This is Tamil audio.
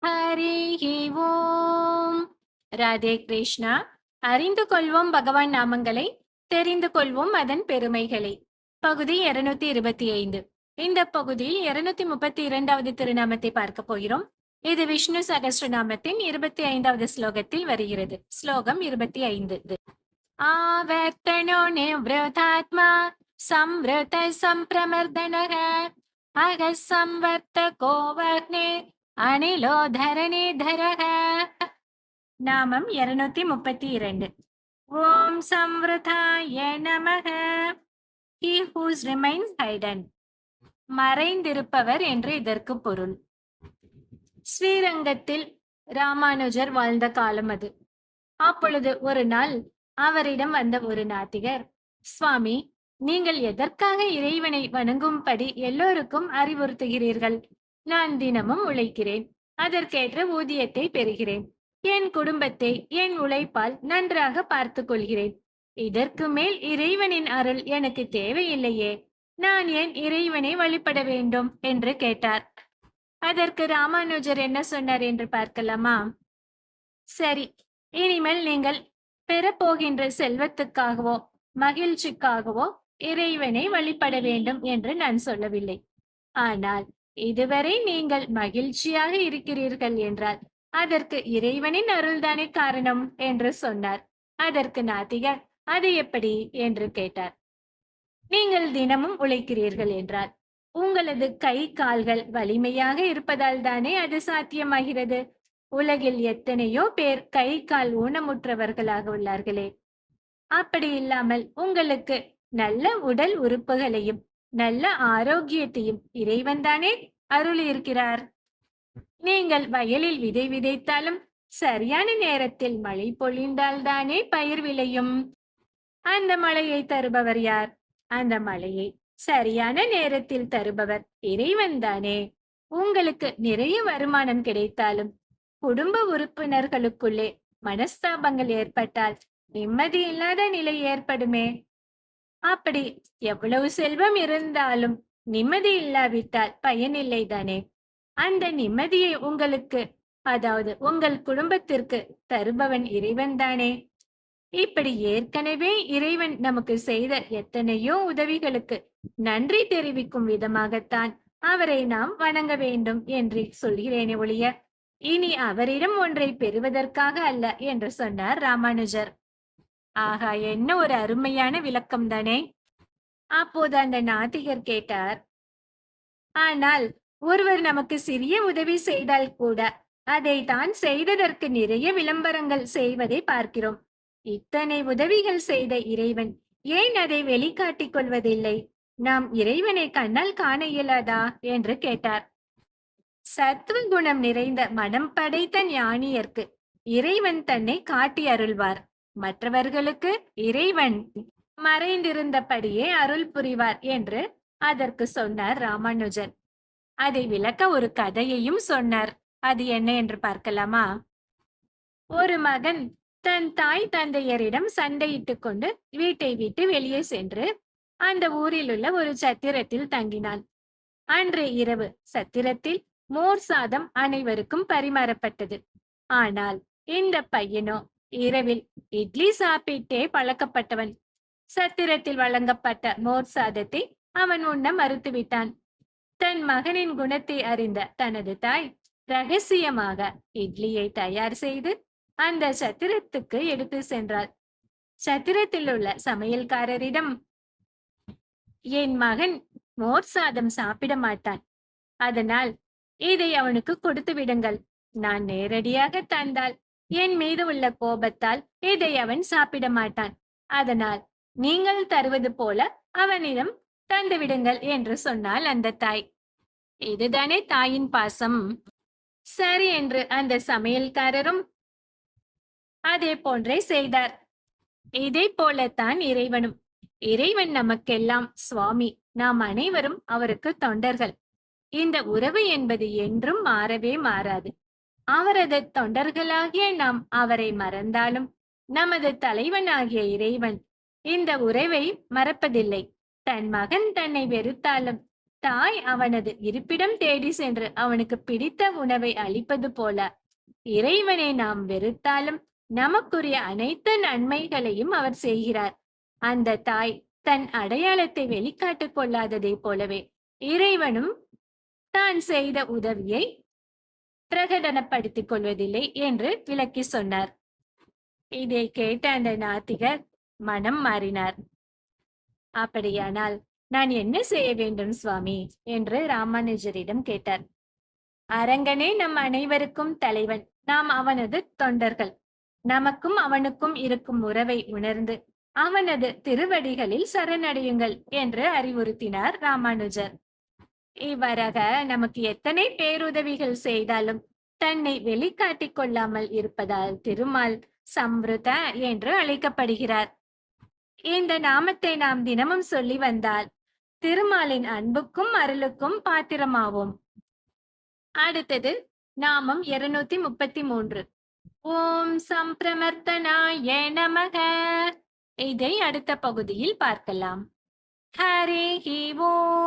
ஹரிஹி ஓம். ராதே கிருஷ்ணா. அறிந்து கொள்வோம் பகவான் நாமங்களை, தெரிந்து கொள்வோம் அதன் பெருமைகளை. பகுதி 225. இந்த பகுதியில் 232வது திருநாமத்தை பார்க்க போகிறோம். இது விஷ்ணு சகஸ்ரநாமத்தின் 25வது ஸ்லோகத்தில் வருகிறது. ஸ்லோகம் 25. ஆவர்த்தனோ நிவ்ருதாத்மா சம்ருத சம்பிரமர்தனக அக சம்வர்த்தகோ வக்னே அனிலோ தரணிதரக. நாமம் 232. ஓம் சம்ருதாய நமக. He who remains hidden. மறைந்திருப்பவர் என்று இதற்கு பொருள். ஸ்ரீரங்கத்தில் ராமானுஜர் வாழ்ந்த காலம் அது. அப்பொழுது ஒரு நாள் அவரிடம் வந்த ஒரு நாத்திகர், சுவாமி, நீங்கள் எதற்காக இறைவனை வணங்கும்படி எல்லோருக்கும் அறிவுறுத்துகிறீர்கள்? நான் தினமும் உழைக்கிறேன், அதற்கேற்ற ஊதியத்தை பெறுகிறேன், என் குடும்பத்தை என் உழைப்பால் நன்றாக பார்த்து கொள்கிறேன். இதற்கு மேல் இறைவனின் அருள் எனக்கு தேவையில்லையே, நான் ஏன் இறைவனை வழிபட வேண்டும் என்று கேட்டார். அதற்கு ராமானுஜர் என்ன சொன்னார் என்று பார்க்கலாமா? சரி, இனிமேல் நீங்கள் பெறப்போகின்ற செல்வத்துக்காகவோ மகிழ்ச்சிக்காகவோ இறைவனை வழிபட வேண்டும் என்று நான் சொல்லவில்லை. ஆனால் இதுவரை நீங்கள் மகிழ்ச்சியாக இருக்கிறீர்கள் என்றால் அதற்கு இறைவனின் அருள்தானே காரணம் என்று சொன்னார். அதற்கு நாத்திகர், அது எப்படி என்று கேட்டார். நீங்கள் தினமும் உழைக்கிறீர்கள் என்றால் உங்களது கை கால்கள் வலிமையாக இருப்பதால் தானே அது சாத்தியமாகிறது. உலகில் எத்தனையோ பேர் கை கால் ஊனமுற்றவர்களாக உள்ளார்களே. அப்படி இல்லாமல் உங்களுக்கு நல்ல உடல் உறுப்புகளையும் நல்ல ஆரோக்கியத்தையும் இறைவன் தானே அருள் இருக்கிறார். நீங்கள் வயலில் விதை விதைத்தாலும் சரியான நேரத்தில் மழை பொழிந்தால் தானே பயிர் விளையும். அந்த மழையை தருபவர் யார்? அந்த மழையை சரியான நேரத்தில் தருபவர் இறைவன் தானே. உங்களுக்கு நிறைய வருமானம் கிடைத்தாலும் குடும்ப உறுப்பினர்களுக்குள்ளே மனஸ்தாபங்கள் ஏற்பட்டால் நிம்மதி இல்லாத நிலை ஏற்படுமே. அப்படி எவ்வளவு செல்வம் இருந்தாலும் நிம்மதி இல்லாவிட்டால் பயனில்லை தானே. அந்த நிம்மதியை உங்களுக்கு, அதாவது உங்கள் குடும்பத்திற்கு தருபவன் இறைவன் தானே. இப்படி ஏற்கனவே இறைவன் நமக்கு செய்த எத்தனையோ உதவிகளுக்கு நன்றி தெரிவிக்கும் விதமாகத்தான் அவரை நாம் வணங்க வேண்டும் என்று சொல்கிறேனே ஒழிய இனி அவரிடம் ஒன்றை பெறுவதற்காக அல்ல என்று சொன்னார் ராமானுஜர். ஆகா, என்ன ஒரு அருமையான விளக்கம் தானே. அப்போது அந்த நாத்திகர் கேட்டார், ஆனால் ஒருவர் நமக்கு சிறிய உதவி செய்தால் கூட அதை தான் செய்ததற்கு நிறைய விளம்பரங்கள் செய்வதை பார்க்கிறோம். இத்தனை உதவிகள் செய்த இறைவன் ஏன் அதை வெளிக்காட்டிக் கொள்வதில்லை? நாம் இறைவனை கண்ணால் காண இயலாதா என்று கேட்டார். சத்துவ குணம் நிறைந்த மனம் படைத்த ஞானியர்க்கு இறைவன் தன்னை காட்டி அருள்வார். மற்றவர்களுக்கு இறைவன் மறைந்திருந்தபடியே அருள் புரிவார் என்று அதற்கு சொன்னார் ராமானுஜன். அதை விளக்க ஒரு கதையையும் சொன்னார். அது என்ன என்று பார்க்கலாமா? ஒரு மகன் தன் தாய் தந்தையரிடம் சண்டையிட்டுக் கொண்டு வீட்டை விட்டு வெளியே சென்று அந்த ஊரில் உள்ள ஒரு சத்திரத்தில் தங்கினான். அன்று இரவு சத்திரத்தில் மோர் சாதம் அனைவருக்கும் பரிமாறப்பட்டது. ஆனால் இந்த பையனோ இரவில் இட்லி சாப்பிட்டே பழக்கப்பட்டவன். சத்திரத்தில் வழங்கப்பட்ட மோர் சாதத்தை அவன் உண்ண மறுத்துவிட்டான். தன் மகனின் குணத்தை அறிந்த தனது தாய் ரகசியமாக இட்லியை தயார் செய்து அந்த சத்திரத்துக்கு எடுத்து சென்றாள். சத்திரத்தில் உள்ள சமையல்காரரிடம், என் மகன் மோர் சாதம் சாப்பிட மாட்டான், அதனால் இதை அவனுக்கு கொடுத்து விடுங்கள். நான் நேரடியாக தந்தால் என் மீது உள்ள கோபத்தால் இதை அவன் சாப்பிட மாட்டான், அதனால் நீங்கள் தருவது போல அவனிடம் தந்து விடுங்கள் என்று சொன்னாள் அந்த தாய். இதுதானே தாயின் பாசம். சரி என்று அந்த சமையல்காரரும் அதே போன்றே செய்தார். இதை போலத்தான் இறைவனும். இறைவன் நமக்கெல்லாம் சுவாமி, நாம் அனைவரும் அவருக்கு தொண்டர்கள். இந்த உறவு என்பது என்றும் மாறவே மாறாது. அவரது தொண்டர்களாகிய நாம் அவரை மறந்தாலும் நமது தலைவனாகிய இறைவன் இந்த உறவை மறப்பதில்லை. தன் மகன் தன்னை வெறுத்தாலும் தாய் அவனது இருப்பிடம் தேடி சென்று அவனுக்கு பிடித்த உணவை அளிப்பது போல இறைவனை நாம் வெறுத்தாலும் நமக்குரிய அனைத்து நன்மைகளையும் அவர் செய்கிறார். அந்த தாய் தன் அடையாளத்தை வெளிக்காட்டிக் கொள்ளாததை போலவே இறைவனும் தான் செய்த உதவியை பிரகடனப்படுத்திக் கொள்வதில்லை என்று விளக்கி சொன்னார். இதை கேட்ட அந்த நாத்திகர் மனம் மாறினார். அப்படியானால் நான் என்ன செய்ய வேண்டும் சுவாமி என்று ராமானுஜரிடம் கேட்டார். அரங்கனே நம் அனைவருக்கும் தலைவன், நாம் அவனது தொண்டர்கள். நமக்கும் அவனுக்கும் இருக்கும் உறவை உணர்ந்து அவனது திருவடிகளில் சரணடையுங்கள் என்று அறிவுறுத்தினார் ராமானுஜர். இவ்வாறாக நமக்கு எத்தனை பேருதவிகள் செய்தாலும் தன்னை வெளிக்காட்டிக் கொள்ளாமல் இருப்பதால் திருமால் சம்ருத என்று அழைக்கப்படுகிறார். இந்த நாமத்தை நாம் தினமும் சொல்லி வந்தால் திருமாலின் அன்புக்கும் அருளுக்கும் பாத்திரமாவோம். அடுத்தது நாமம் 233. ஓம் சம்பிரமர்த்தனாய நமக. இதை அடுத்த பகுதியில் பார்க்கலாம். ஹரி ஓம்.